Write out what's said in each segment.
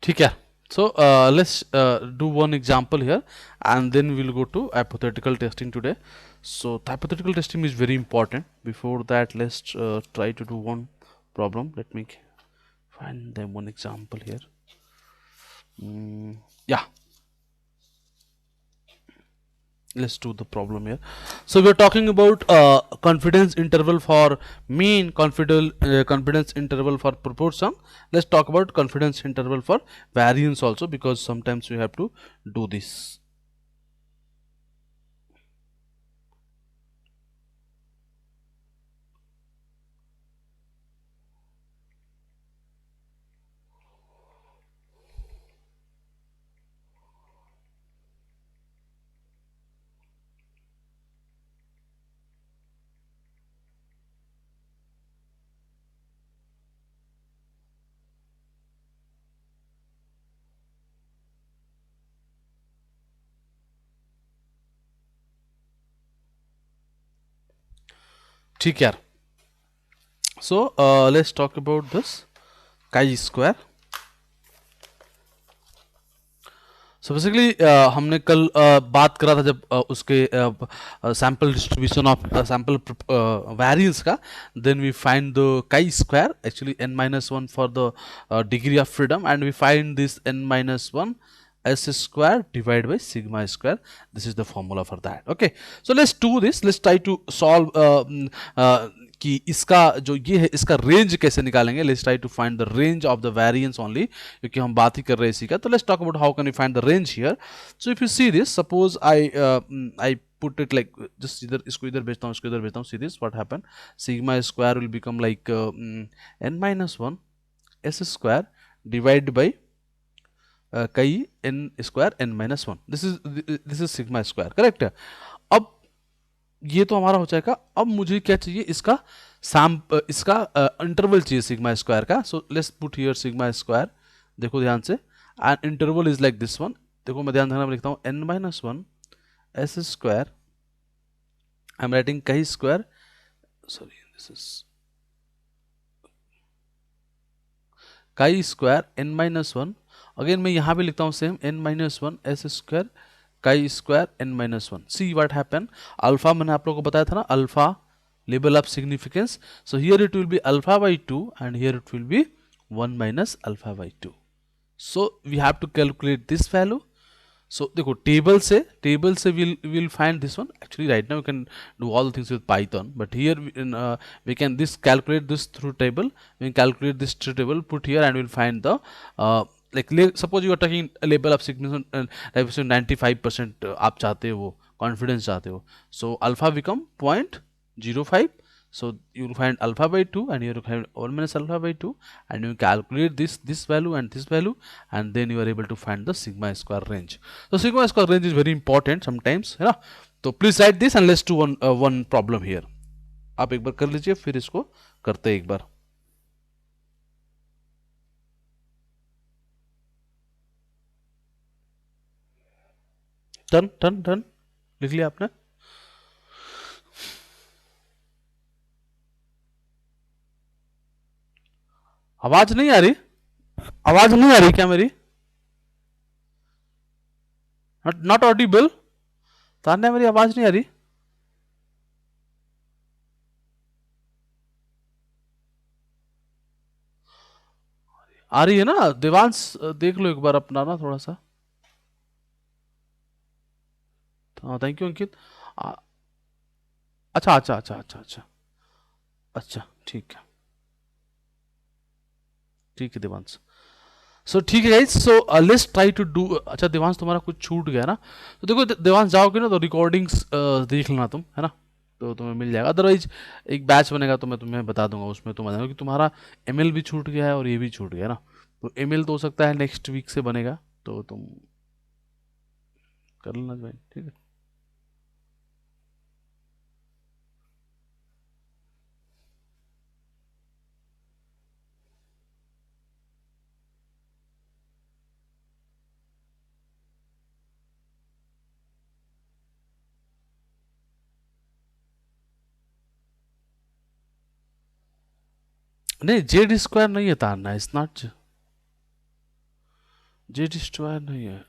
ठीक है. So let's do one example here, and then we'll go to hypothetical testing today. So the hypothetical testing is very important. Before that, let's try to do one problem. Let me find them one example here. Yeah, let's do the problem here. So we're talking about confidence interval for mean, confidence interval for proportion. Let's talk about confidence interval for variance also, because sometimes we have to do this. ठीक है. So let's talk about this chi-square. So basically हमने कल बात करा था जब उसके sample distribution of sample variance का. Then we find the chi square, actually n-1 for the degree of freedom, and we find this n-1 s square divided by sigma square. This is the formula for that. Okay, so let's do this. Let's try to solve कि इसका जो ये है इसका range कैसे निकालेंगे. Let's try to find the range of the variance only, क्योंकि हम बात ही कर रहे हैं इसी का. तो let's talk about how can we find the range here. So if you see this, suppose I put it like just इधर, इसको इधर भेजता हूँ, इसको इधर भेजता हूँ. See this what happen, sigma square will become like n-1 s square divide by chi n square n-1. This is sigma square, correct है. अब ये तो हमारा हो जाएगा. अब मुझे क्या चाहिए, इसका इसका इंटरवल चाहिए सिग्मा स्क्वायर का. So let's put here sigma square. देखो ध्यान से, and interval is like this one. देखो मैं ध्यान देना, मैं लिखता हूँ n-1 s square. I am writing chi square, sorry this is chi square n-1. Again मैं यहाँ भी लिखता हूँ same n-1 s square chi square n-1. See what happen, alpha मैंने आप लोगों को बताया था ना, alpha level of significance. So here it will be alpha by 2 and here it will be 1 minus alpha by 2. So we have to calculate this value. So देखो table से we'll find this one. Actually right now we can do all the things with Python, but here we can this calculate this through table. We can calculate this through table, put here, and we'll find the like suppose you are taking a label of significance like 95% आप चाहते हो, वो confidence चाहते हो. So alpha become 0.05. So you will find alpha by 2 and you will find 1 minus alpha by 2, and you calculate this value and this value, and then you are able to find the sigma square range. So sigma square range is very important sometimes, है ना. तो please write this and let's do one problem here. आप एक बार कर लीजिए, फिर इसको करते हैं एक बार. टर्न लिख लिया आपने. आवाज नहीं आ रही, आवाज नहीं आ रही क्या मेरी? Not Audible. तान्या मेरी आवाज नहीं आ रही. आ रही है ना देवांश? देख लो एक बार अपना ना थोड़ा सा. हाँ थैंक यू अंकित. अच्छा अच्छा अच्छा अच्छा अच्छा अच्छा, ठीक है ठीक है देवांश. सो ठीक है guys. So let's try to do. अच्छा देवांश तुम्हारा कुछ छूट गया ना, तो देखो देवांश जाओगे ना तो रिकॉर्डिंग्स देख लेना तुम, है ना, तो तुम्हें मिल जाएगा. अदरवाइज एक बैच बनेगा तो मैं तुम्हें बता दूंगा, उसमें तुम आ जाना, क्योंकि तुम्हारा एमएल भी छूट गया है और ये भी छूट गया ना. तो एमएल तो हो सकता है नेक्स्ट वीक से बनेगा, तो तुम कर लेना ज्वाइन, ठीक है. नहीं जेड स्क्वायर नहीं है तारना, इट्स नॉट. जेड स्क्वायर नहीं है।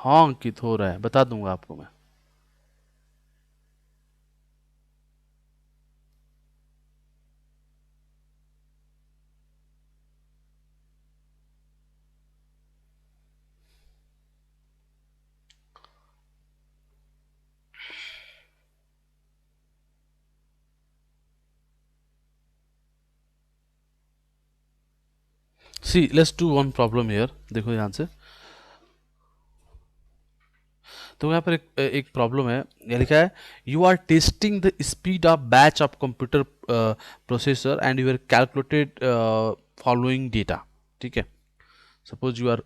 हाँ अंकित हो रहा है, बता दूंगा आपको मैं। See let's do one problem here, देखो ध्यान से। तो यहाँ पर एक प्रॉब्लम है, ये लिखा है you are testing the speed of batch of computer processor and you are calculated following data. ठीक है, suppose you are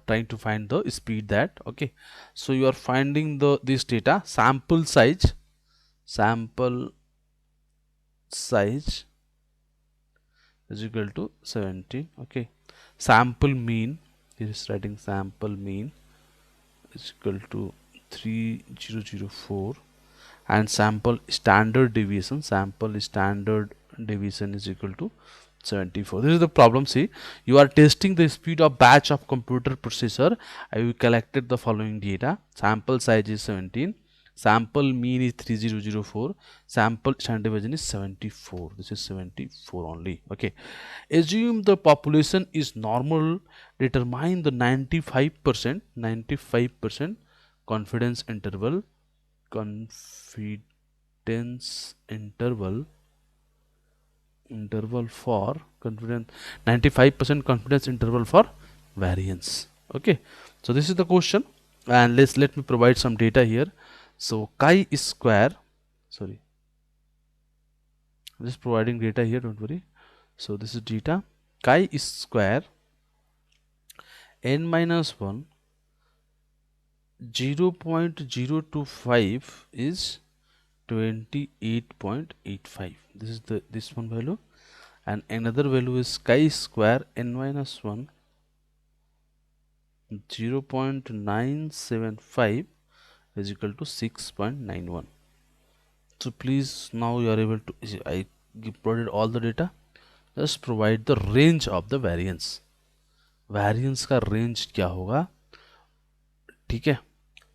trying to find the speed that, okay, so you are finding the this data sample size is equal to 17, okay, sample mean, here is writing sample mean is equal to 3004, and sample standard deviation is equal to 74. This is the problem. See, you are testing the speed of batch of computer processor. You collected the following data. Sample size is 17. Sample mean is 3004. Sample standard deviation is 74. This is 74 only. Okay. Assume the population is normal. Determine the 95% confidence interval. Confidence interval for confidence, 95% confidence interval for variance. Okay, so this is the question, and let me provide some data here. So chi square, sorry, I'm just providing data here, don't worry. So this is data. Chi square n minus 1 0.025 is 28.85. This is the this one value, and another value is chi square n minus 1 0.975 is equal to 6.91. So please, now you are able to, I provided all the data, just provide the range of the variance. variance का range क्या होगा, ठीक है,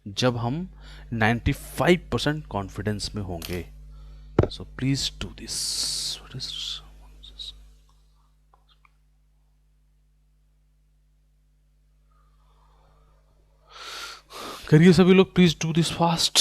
जब हम 95% confidence में होंगे. So please do this. What is करिए सभी लोग, प्लीज डू दिस फास्ट.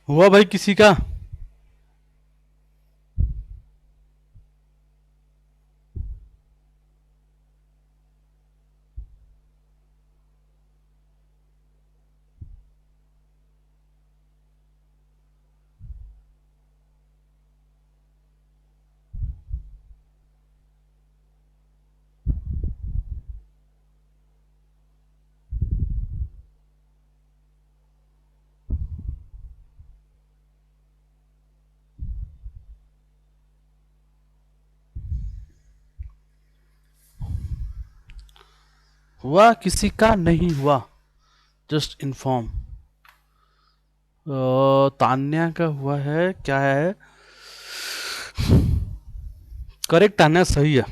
हुआ भाई किसी का? हुआ किसी का नहीं हुआ, जस्ट इन्फॉर्म। तान्या का हुआ है क्या है? करेक्ट, तान्या सही है।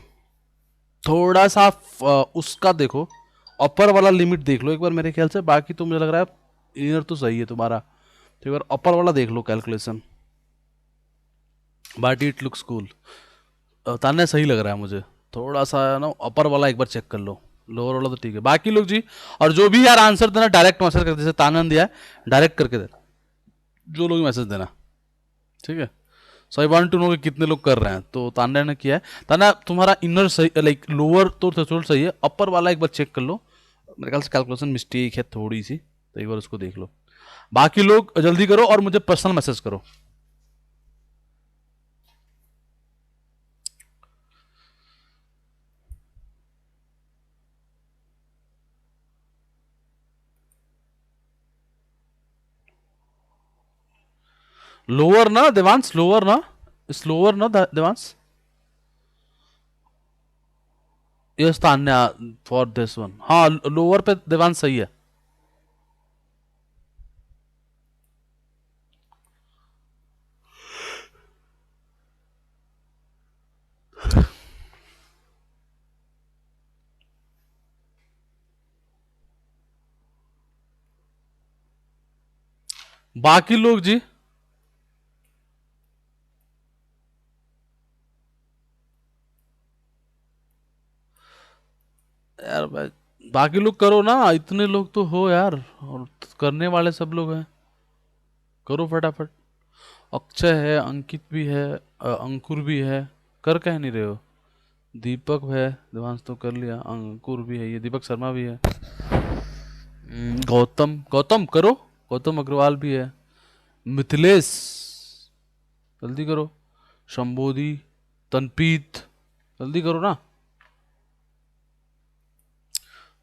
थोड़ा सा उसका देखो, अपर वाला लिमिट देख लो एक बार मेरे ख्याल से, बाकी तो मुझे लग रहा है इनर तो सही है तुम्हारा। तो एक बार अपर वाला देख लो calculation, but it looks cool. Tanya सही लग रहा है मुझे। थोड़ा सा ना अपर वाला एक बार चेक कर लो, लोअर वाला तो ठीक है। बाकी लोग जी, और जो भी यार आंसर देना डायरेक्ट मैसेज कर, जैसे तानन दिया है डायरेक्ट करके देना, जो लोग मैसेज देना, ठीक है। सो आई वांट टू नो कि कितने लोग कर रहे हैं। तो तान्या ने किया है। तान्या तुम्हारा इनर सही, लाइक लोअर तो थ्रेशोल्ड सही है, अपर वाला एक बार चेक कर लो। मेरे ख्याल से कैलकुलेशन मिस्टेक है थोड़ी सी, तो एक बार उसको देख लो। बाकी लोग जल्दी करो और मुझे पर्सनल मैसेज करो। लोअर ना देवांश, लोअर ना, स्लोअर ना Devansh. Yes Tanya, for this one, हाँ लोअर पे देवांश सही है। बाकी लोग जी, यार भाई बाकी लोग करो ना, इतने लोग तो हो यार, और करने वाले सब लोग हैं। करो फटाफट। अक्षय है, अंकित भी है, अंकुर भी है। कर कह नहीं रहे हो? दीपक है, देवांश तो कर लिया, अंकुर भी है, ये दीपक शर्मा भी है। गौतम, गौतम करो। गौतम अग्रवाल भी है। मिथिलेश, जल्दी करो। शंबोधी, तनपीत, जल्दी करो ना।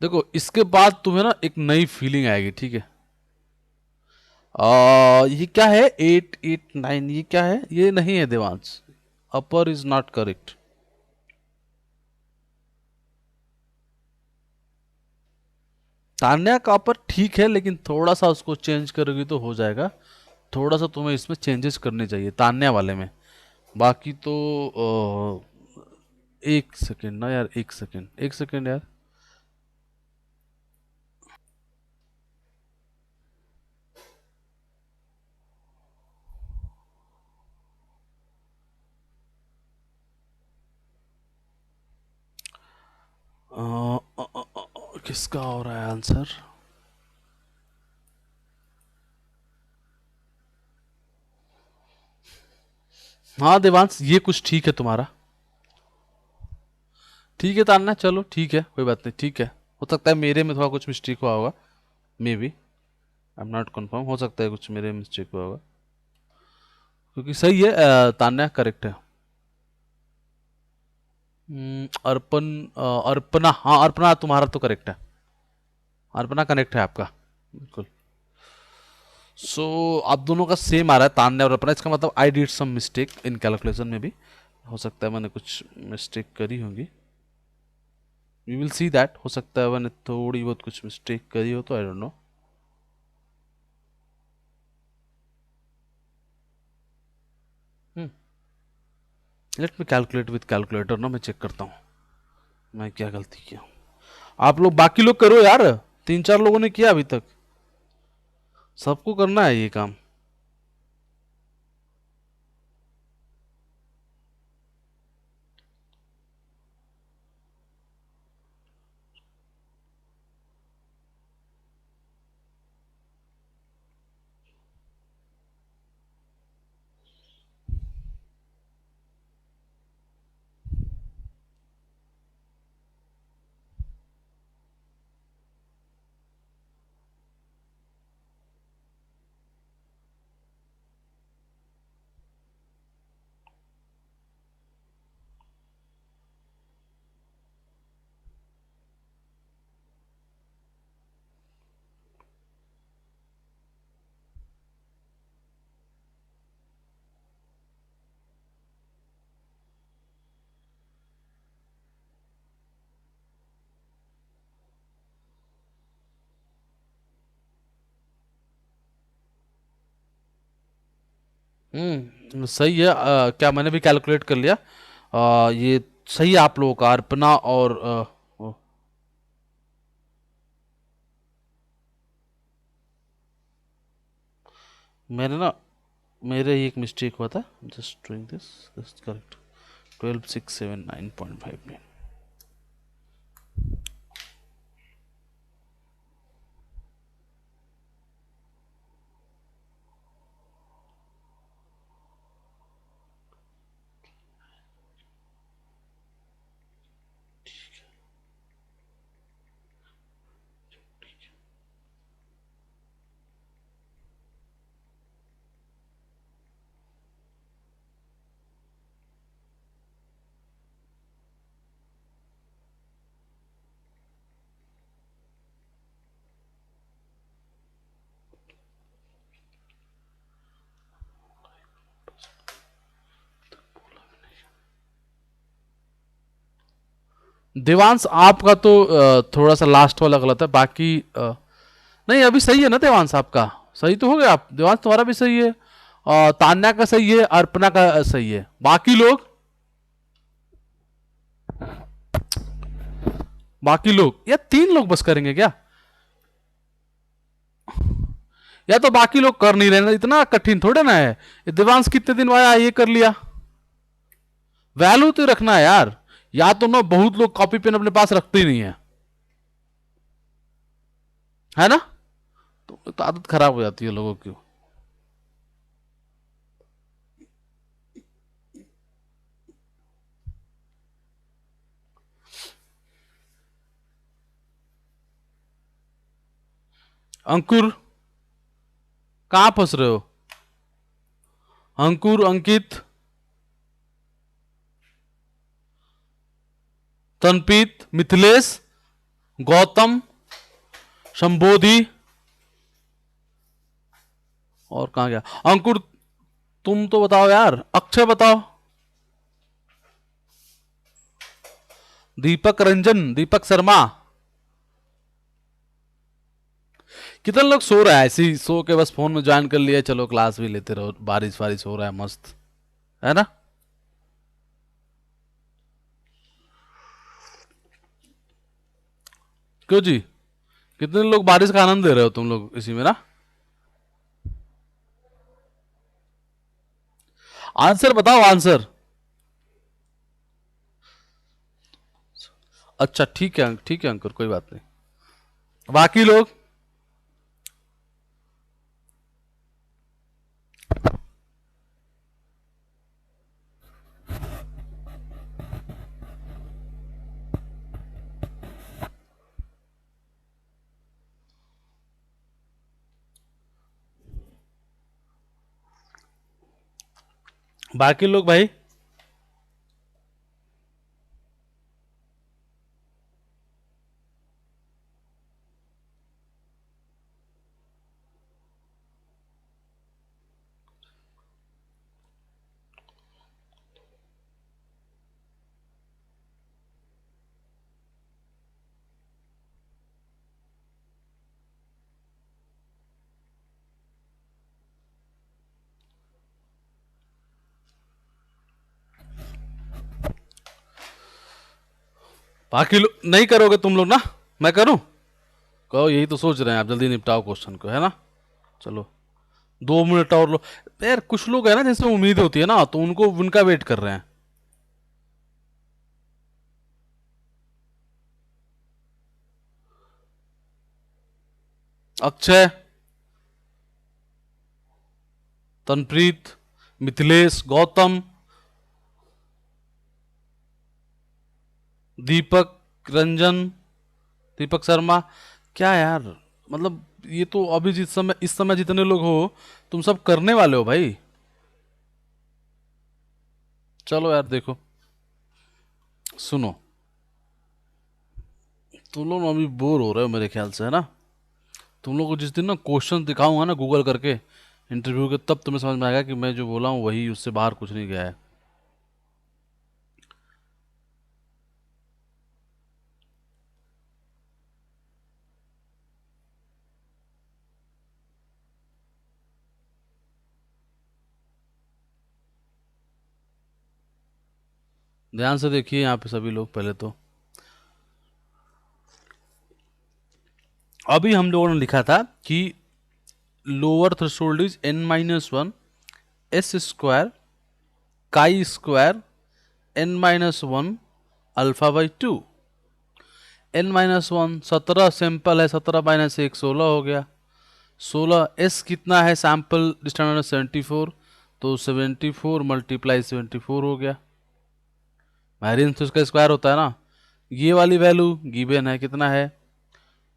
देखो इसके बाद तुम्हें ना एक नई फीलिंग आएगी, ठीक है। ये क्या है, 889, ये क्या है? ये नहीं है देवांश, अपर इज नॉट करेक्ट। तान्या का अपर ठीक है, लेकिन थोड़ा सा उसको चेंज करोगी तो हो जाएगा। थोड़ा सा तुम्हें इसमें चेंजेस करने चाहिए तान्या वाले में। बाकी तो एक सेकेंड ना यार, एक सेकेंड, एक सेकेंड यार। किसका हो रहा है आंसर? हाँ देवांश, ये कुछ ठीक है तुम्हारा। ठीक है तान्या, चलो ठीक है, कोई बात नहीं, ठीक है। हो सकता है मेरे में थोड़ा कुछ मिस्टेक हुआ होगा, may be, I am not confirm, हो सकता है कुछ मेरे मिस्टेक हुआ होगा। क्योंकि सही है, तान्या करेक्ट है। अर्पण, अर्पणा, हाँ अर्पणा तुम्हारा तो करेक्ट है। अर्पणा कनेक्ट है आपका, बिल्कुल। सो आप दोनों का सेम आ रहा है, तान्या और अर्पणा। इसका मतलब I did some mistake in calculation में भी। हो सकता है मैंने कुछ मिस्टेक करी होंगी। वी विल सी दैट, हो सकता है मैंने थोड़ी बहुत कुछ मिस्टेक करी हो, तो I don't know. Let me calculate with calculator ना, मैं चेक करता हूँ मैं क्या गलती किया। आप लोग बाकी लोग करो यार, तीन चार लोगों ने किया अभी तक, सबको करना है ये काम। सही है। क्या मैंने भी कैलकुलेट कर लिया। ये सही है आप लोगों का, अर्पणा और मैंने ना, मेरे ही एक मिस्टेक हुआ था। Just doing this, this correct. 12679.59। Devansh आपका तो थोड़ा सा लास्ट वाला गलत है, बाकी नहीं अभी सही है ना देवांश आपका। सही तो हो गया। आप देवांश तुम्हारा भी सही है, और तान्या का सही है, अर्पणा का सही है। बाकी लोग, बाकी लोग या 3 लोग बस करेंगे क्या? या तो बाकी लोग कर नहीं रहे ना, इतना कठिन थोड़े ना है। ये देवांश कितने दिन आया ये कर लिया। वैल्यू तो रखना है यार। या तो ना बहुत लोग कॉपी पेन अपने पास रखते ही नहीं है, है ना? तो आदत खराब हो जाती है लोगों की। अंकुर, कहां फंस रहे हो? अंकुर, अंकित, तनपीत, मिथिलेश, गौतम, संबोधि, और कहा गया अंकुर? तुम तो बताओ यार। अक्षय बताओ। दीपक रंजन, दीपक शर्मा। कितने लोग सो रहा है ऐसे ही, सो के बस फोन में ज्वाइन कर लिया, चलो क्लास भी लेते रहो, बारिश वारिश हो रहा है मस्त, है ना? क्यों जी? कितने लोग बारिश का आनंद ले रहे हो तुम लोग इसी में ना? आंसर बताओ, आंसर। अच्छा ठीक है, ठीक है अंकुर, कोई बात नहीं। बाकी लोग, बाकी लोग भाई। बाकी लोग नहीं करोगे तुम लोग ना? मैं करूं? कहो, यही तो सोच रहे हैं आप, जल्दी निपटाओ क्वेश्चन को, है ना? चलो, 2 मिनट और लो। यार कुछ लोग है ना जैसे उम्मीद होती है ना, तो उनको उनका वेट कर रहे हैं। अक्षय, तनप्रीत, मिथिलेश, गौतम, दीपक रंजन, दीपक शर्मा। क्या यार, मतलब ये तो अभी जिस समय, इस समय जितने लोग हो, तुम सब करने वाले हो भाई। चलो यार देखो, सुनो, तुम लोग अभी बोर हो रहे हो मेरे ख्याल से, है ना? तुम लोग को जिस दिन ना क्वेश्चन दिखाऊंगा ना गूगल करके इंटरव्यू के, तब तुम्हें समझ में आएगा कि मैं जो बोला हूँ वही, उससे बाहर कुछ नहीं गया है। ध्यान से देखिए यहाँ पे सभी लोग। पहले तो अभी हम लोगों ने लिखा था कि lower threshold is n-1 S square chi square n-1 alpha by 2। n-1 17 sample है, 17 - 1 16 हो गया। 16 एस कितना है, सैंपल स्टैंडर्ड 74, तो 74 × 74 हो गया। वेरिएंस तो इसका स्क्वायर होता है ना। ये वाली वैल्यू गिवन है, कितना है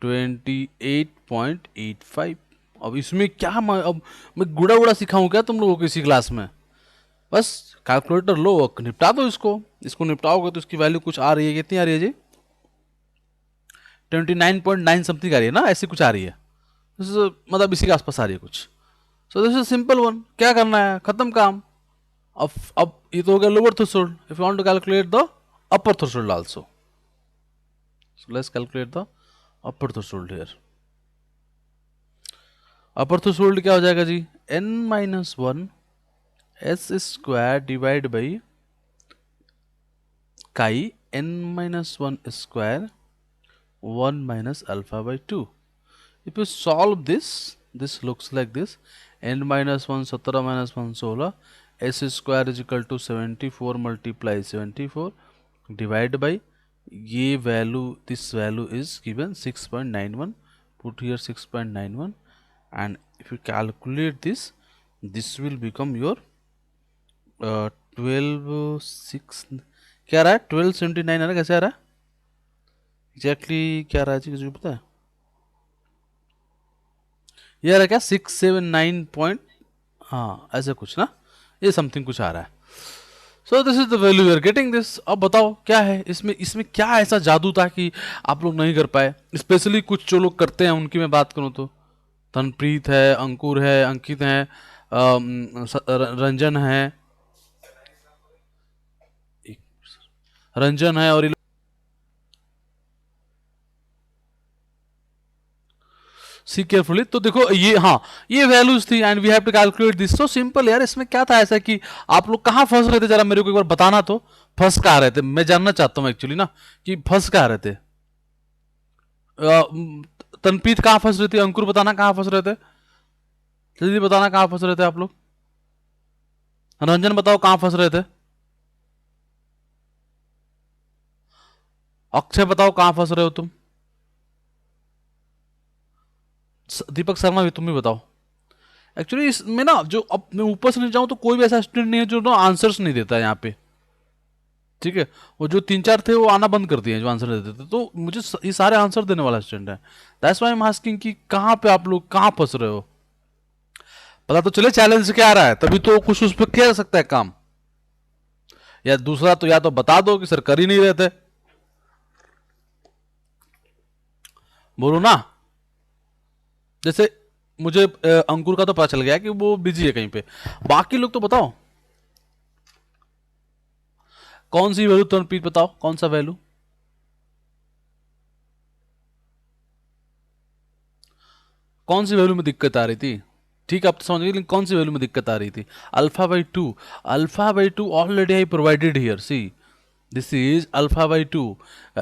28.85। अब इसमें क्या अब मैं गुड़ा गुड़ा सिखाऊं क्या तुम लोगों को इसी क्लास में? बस कैलकुलेटर लो और निपटा दो इसको। इसको निपटाओगे तो इसकी वैल्यू कुछ आ रही है, कितनी आ रही है जी? 29.9 समथिंग आ रही है ना, ऐसी कुछ आ रही है। मतलब इसी के आसपास आ रही है कुछ। सो दिस इज सिंपल वन। क्या करना है, खत्म काम। अब ये तो हो गया lower threshold. If you want to calculate the upper threshold also, so let's calculate the upper threshold here. Upper threshold क्या हो जाएगा जी? n-1 S square divide by chi n-1 square 1 minus alpha by 2. If you solve this, this looks like this: n-1 17 - 1 16, s square is equal to 74 multiply 74 divide by ये value, this value is given 6.91. Put here 6.91, and if you calculate this, this will become your 12 6 क्या रहा है, 1279 है ना? कैसे आ रहा है exactly, क्या रहा है जी, किसी को पता है? ये आ रहा है क्या 679 पॉइंट, हाँ ऐसे कुछ ना, ये समथिंग कुछ आ रहा है। So this is the value we are getting this. अब बताओ क्या है इसमें, इसमें क्या ऐसा जादू था कि आप लोग नहीं कर पाए? स्पेशली कुछ जो लोग करते हैं उनकी मैं बात करूं तो तनप्रीत है, अंकुर है, अंकित है, रंजन है, रंजन है, और सी केयरफुली। तो देखो ये, हाँ ये वैल्यूज थी and we have to calculate this. So simple यार। इसमें क्या था ऐसा कि आप लोग कहाँ फंस रहे थे, जरा मेरे को एक बार बताना तो। फंस कहाँ रहे थे, मैं जानना चाहता हूँ एक्चुअली ना, कि फंस कहाँ रहे थे। तनप्रीत कहाँ फंस रहे थे, अंकुर बताना कहाँ फंस रहे थे, जल्दी बताना कहाँ फंस रहे थे आप लोग। रंजन बताओ कहाँ फंस रहे थे, अक्षय बताओ कहाँ फंस रहे हो तुम, दीपक शर्मा भी तुम भी बताओ। एक्चुअली इसमें ना जो, अब मैं ऊपर से नहीं जाऊं तो कोई भी ऐसा स्टूडेंट नहीं है जो ना आंसर्स नहीं देता है यहाँ पे, ठीक है। वो जो 3 4 थे वो आना बंद कर दिए जो आंसर देते थे, तो मुझे ये सारे आंसर देने वाला स्टूडेंट है। That's why I am asking कि कहाँ पे आप लोग कहाँ फंस रहे हो। पता तो चले चैलेंज क्या आ रहा है, तभी तो कुछ उस पर किया जा सकता है काम। या दूसरा तो या तो बता दो कि सर कर ही नहीं रहे थे, बोलो ना। जैसे मुझे अंकुर का तो पता चल गया कि वो बिजी है कहीं पे, बाकी लोग तो बताओ कौन सी वैल्यू, तुम प्लीज बताओ कौन सा वैल्यू, कौन सी वैल्यू में दिक्कत आ रही थी? ठीक है आप तो समझ गए, लेकिन कौन सी वैल्यू में दिक्कत आ रही थी? Alpha by 2। Alpha by 2 already I provided here, see this is alpha by 2,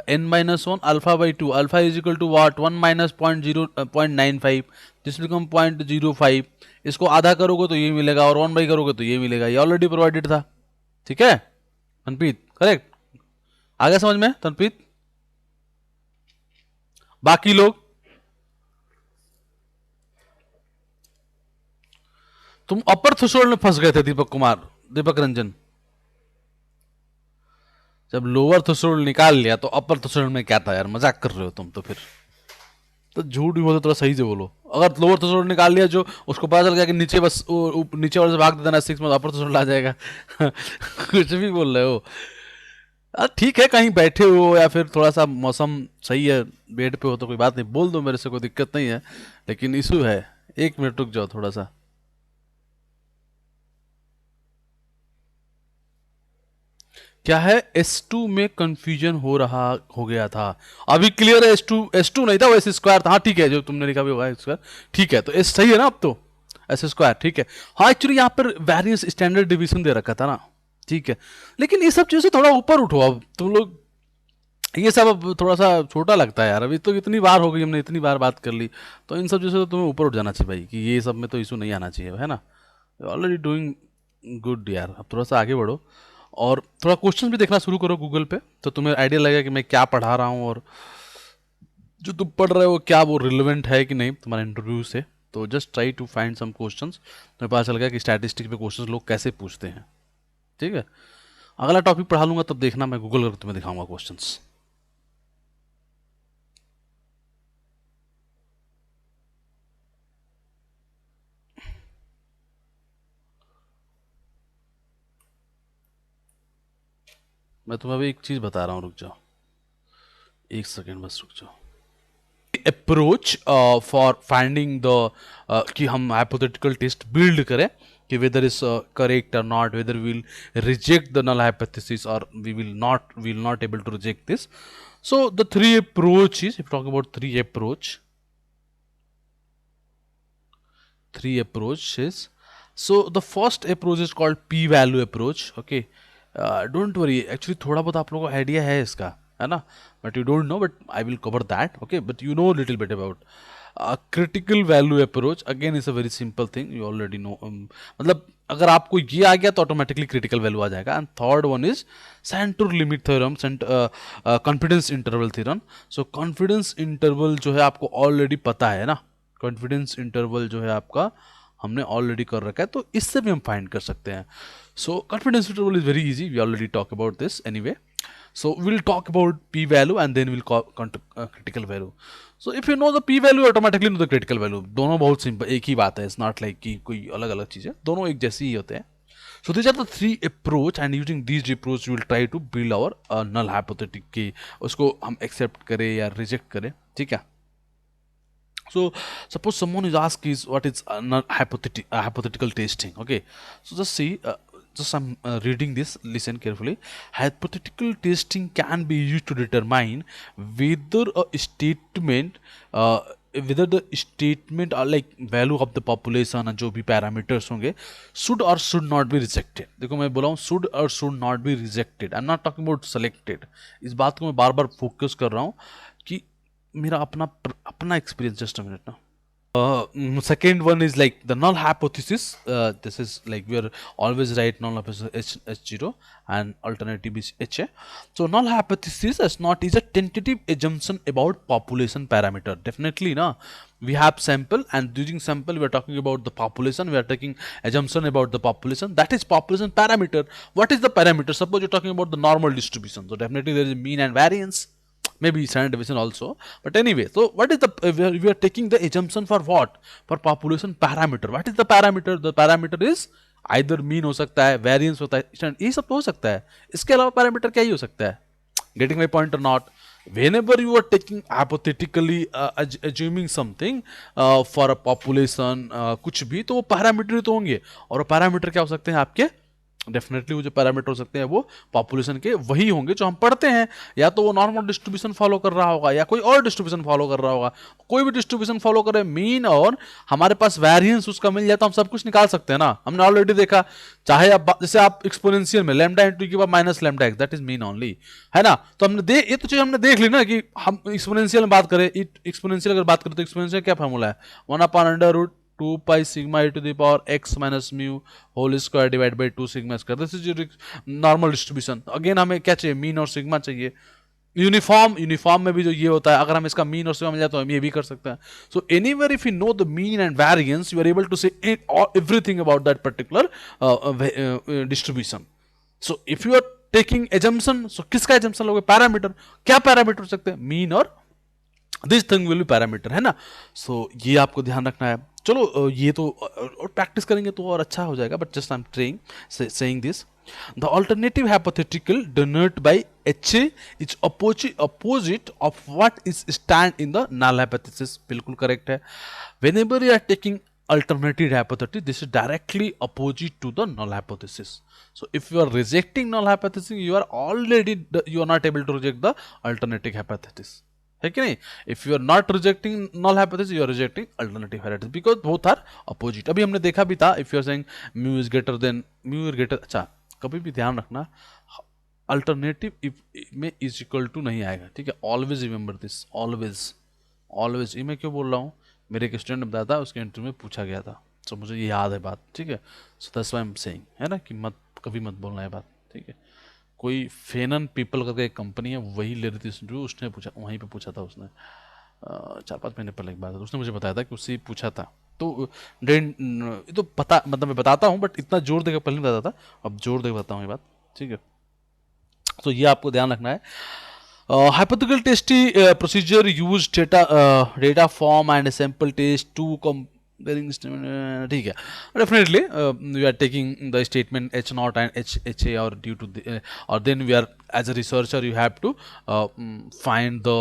n-1 alpha by 2, alpha is equal to what, 1 minus 0.95, this become 0.05। इसको आधा करोगे तो ये मिलेगा, और 1 बाई करोगे तो ये मिलेगा, ये ऑलरेडी प्रोवाइडेड था। ठीक है तनप्रीत, करेक्ट? आ गया समझ में तनप्रीत? बाकी लोग, तुम अपर थ्रेशोल्ड में फंस गए थे दीपक कुमार, दीपक रंजन। जब लोअर थ्रेशोल्ड निकाल लिया तो अपर थ्रेशोल्ड में क्या था यार, मजाक कर रहे हो तुम तो। फिर तो झूठ भी बोलो, थोड़ा सही से बोलो। अगर लोअर थ्रेशोल्ड निकाल लिया, जो उसको पता चल गया कि नीचे बस नीचे वाले से भाग देना 6 में, अपर थ्रेशोल्ड आ जाएगा। कुछ भी बोल रहे हो। ठीक है, कहीं बैठे हो या फिर थोड़ा सा मौसम सही है, बेड पे हो तो कोई बात नहीं, बोल दो मेरे से, कोई दिक्कत नहीं है। लेकिन इशू है, 1 मिनट रुक जाओ थोड़ा सा। क्या है, S2 में कंफ्यूजन हो गया था। अभी क्लियर है? S2 नहीं था वो S स्क्वायर था। हाँ ठीक है, जो तुमने लिखा भी होगा S स्क्वायर, ठीक है। तो S सही है ना अब तो, S स्क्वायर ठीक है। हाँ एक्चुअली यहाँ पर वेरियंस स्टैंडर्ड डिवीजन दे रखा था ना, ठीक है, लेकिन ये सब चीज़ें थोड़ा ऊपर उठो अब तुम लोग। ये सब अब थोड़ा सा छोटा लगता है यार, अभी तो इतनी बार हो गई, हमने इतनी बार बात कर ली, तो इन सब चीज़ों से तो तुम्हें ऊपर उठ जाना चाहिए भाई, कि ये सब में तो इशू नहीं आना चाहिए, है ना। ऑलरेडी डूइंग गुड यार, अब थोड़ा सा आगे बढ़ो और थोड़ा क्वेश्चन भी देखना शुरू करो गूगल पे, तो तुम्हें आइडिया लगेगा कि मैं क्या पढ़ा रहा हूँ और जो तुम पढ़ रहे हो क्या वो रिलेवेंट है कि नहीं तुम्हारे इंटरव्यू से। तो just try to find some questions, तुम्हें पता चल गया कि स्टैटिस्टिक्स पे क्वेश्चंस लोग कैसे पूछते हैं। ठीक है, अगला टॉपिक पढ़ा लूंगा तब देखना, मैं गूगल करके तुम्हें दिखाऊंगा क्वेश्चंस। मैं तुम्हें अभी एक चीज़ बता रहा हूँ, रुक जाओ एक सेकेंड, बस रुक जाओ। अप्रोच फॉर फाइंडिंग द कि हम हाइपोथेटिकल टेस्ट बिल्ड करें कि whether is correct or not, whether will reject the null hypothesis or we will not able to reject this. So the three approaches, if talk about three approaches. So the first approach is called p-value approach. Okay, don't worry, actually थोड़ा बहुत आप लोगों को idea है इसका, है ना, but you don't know, but I will cover that. Okay, but you know little bit about critical value approach. Again is a very simple thing, you already know, मतलब अगर आपको ये आ गया तो ऑटोमेटिकली क्रिटिकल वैल्यू आ जाएगा। And third one is centre limit theorem, confidence interval theorem. So confidence interval जो है आपको ऑलरेडी पता है ना, कॉन्फिडेंस इंटरवल जो है आपका हमने ऑलरेडी कर रखा है, तो इससे भी हम फाइंड कर सकते हैं। So confidence interval is very easy, we already talk about this anyway. So we'll talk about p value and then we'll call critical value. So if you know the p value, automatically know the critical value. दोनों बहुत simple एक ही बात है, it's not like कि कोई अलग अलग चीज़ है, दोनों एक जैसी ही होते हैं। So these are the three approach and using these approach we will try to build our null hypothetic की उसको हम accept करें या reject करें, ठीक है। So suppose someone is asked is what is hypothetical testing. Okay, so just see, just I'm reading this, listen carefully. Hypothetical testing can be used to determine whether a statement whether the statement or like value of the population और जो भी parameters होंगे should or should not be rejected। देखो मैं बोला हूँ should or should not be rejected, I'm not talking about selected। इस बात को मैं बार बार फोकस कर रहा हूँ कि मेरा अपना अपना एक्सपीरियंस, जस्ट अ मिनट ना। Second one is like the null hypothesis. This is like we are always write null hypothesis H0 and alternative is HA. So null hypothesis is not is a tentative assumption about population parameter. Definitely na, we have sample and using sample we are talking about the population, we are taking assumption about the population, that is population parameter. What is the parameter? Suppose you're talking about the normal distribution, so definitely there is mean and variance, maybe standard deviation also, but anyway, so what is the we are taking the assumption for what, for population parameter. What is the parameter? The parameter is either mean हो सकता है, variance होता है, standard, ये सब तो हो सकता है, इसके अलावा parameter क्या ही हो सकता है? Getting my point or not? Whenever you are taking hypothetically assuming something for a population, कुछ भी, तो वो पैरामीटर तो होंगे, और वो पैरामीटर क्या हो सकते हैं आपके? डेफिनेटली वो जो पैरामीटर हो सकते हैं वो पॉपुलेशन के वही होंगे जो हम पढ़ते हैं, या तो वो नॉर्मल डिस्ट्रीब्यूशन फॉलो कर रहा होगा या कोई और डिस्ट्रीब्यूशन फॉलो कर रहा होगा। कोई भी डिस्ट्रीब्यूशन फॉलो करे, मीन और हमारे पास वेरिएंस उसका मिल जाए तो हम सब कुछ निकाल सकते हैं ना, हमने ऑलरेडी देखा। चाहे आप जैसे आप एक्सपोनेंशियल में लैम्डा इंटू की minus lambda x, that is mean only, है ना। तो हमने ये तो चीज हमने देख ली ना कि हम एक्सपोनेंशियल में बात करें, एक्सपोनेंशियल अगर बात करें तो एक्सपोनेंशियल क्या फॉर्मूला है, 1/√2 pi sigma e to the power x minus mu whole square divided by 2 sigma square. This is your normal distribution. Again हमें क्या चाहिए, मीन और सिग्मा चाहिए। यूनिफॉर्म में भी जो ये होता है, अगर हम इसका मीन और सिग्मा मिल जाए तो हम ये भी कर सकते हैं। So anywhere if you know the mean and variance, you are able to say everything about that particular distribution. So if you are taking assumption, so किसका एजम्पशन लोगे? पैरामीटर। क्या पैरामीटर हो सकते हैं? मीन और this thing will be parameter, है ना। सो ये आपको ध्यान रखना है। चलो ये तो और प्रैक्टिस करेंगे तो और अच्छा हो जाएगा, but just I am trying saying this. The alternative hypothetical denote by HA is opposite of what is stand in the null hypothesis. बिल्कुल करेक्ट है। Whenever you are taking alternative hypothesis, this is directly opposite to the null hypothesis. So if you are rejecting null hypothesis, you are not able to reject the alternative hypothesis, है कि नहीं? If you are not rejecting null hypothesis, you are rejecting alternative hypothesis because both are opposite. अभी हमने देखा भी था, if you are saying mu is greater, अच्छा कभी भी ध्यान रखना, अल्टरनेटिव में इज इक्वल टू नहीं आएगा, ठीक है। Always remember this, always always. ये मैं क्यों बोल रहा हूँ, मेरे एक स्टूडेंट ने बताया था, उसके इंटरव्यू में पूछा गया था, सो मुझे ये याद है बात, ठीक है। So that's why I am saying, है ना, कि मत कभी मत बोलना है बात, ठीक है। कोई फेनन पीपल करके एक कंपनी है, वही ले रही थी इंटरव्यू, उसने पूछा, वहीं पे पूछा था उसने, 4-5 महीने पहले एक बात है, तो उसने मुझे बताया था कि उससे पूछा था। तो डेन ये तो पता, मतलब मैं बताता हूँ बट इतना जोर देकर पहले नहीं बताता था, अब जोर देकर बताता हूँ ये बात, ठीक है। तो ये आपको ध्यान रखना है। Hypothetical testing procedure use data form and sample test to comparing ठीक है, definitely we are taking the statement H naught and HA or due to the or then we are, as a researcher you have to find the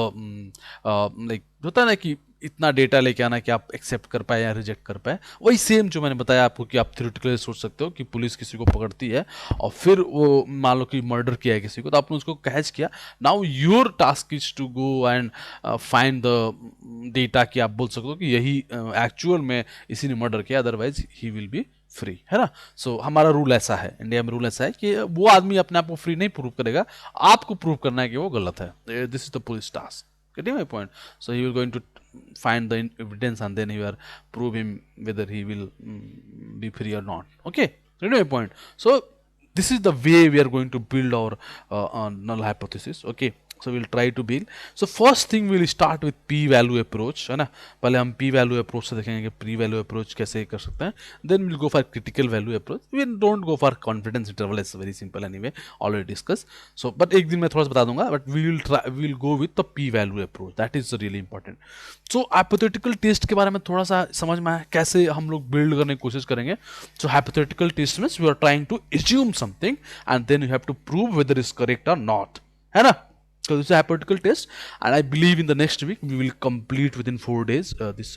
like होता है ना कि इतना data लेके आना कि आप एक्सेप्ट कर पाए या रिजेक्ट कर पाए। वही सेम जो मैंने बताया आपको कि आप थ्योरेटिकली सोच सकते हो कि पुलिस किसी को पकड़ती है और फिर वो मान लो कि मर्डर किया है किसी को, तो आपने उसको कैच किया, now your task is to go and find the data, कि आप बोल सकते हो कि यही एक्चुअल में इसी ने मर्डर किया, otherwise he will be free, है ना। सो हमारा रूल ऐसा है, इंडिया में रूल ऐसा है कि वो आदमी अपने आप को फ्री नहीं प्रूव करेगा, आपको प्रूव करना है कि वो गलत है। This is the police task, getting my point? So he will going to find the evidence and then he will prove him whether he will be free or not. Okay, getting my point? So this is the way we are going to build our null hypothesis. Okay, so we'll try to build. So first thing we'll start with p value approach, है ना। पहले हम p value approach से देखेंगे कि p value approach कैसे कर सकते हैं, then we'll go for critical value approach. We don't go for confidence interval, it's very simple anyway, already discussed. So but एक दिन मैं थोड़ा सा बता दूंगा, but we'll go with the p value approach, that is really important. So hypothetical test के बारे में थोड़ा सा समझ में आया कैसे हम लोग बिल्ड करने की कोशिश करेंगे। So hypothetical test means we are trying to assume something and then you have to prove whether it's correct or not, है ना। So this is a hypothetical test and I believe in the next week we will complete within 4 days this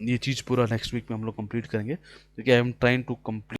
ये चीज़ पूरा next week में हम लोग complete करेंगे, क्योंकि I am trying to complete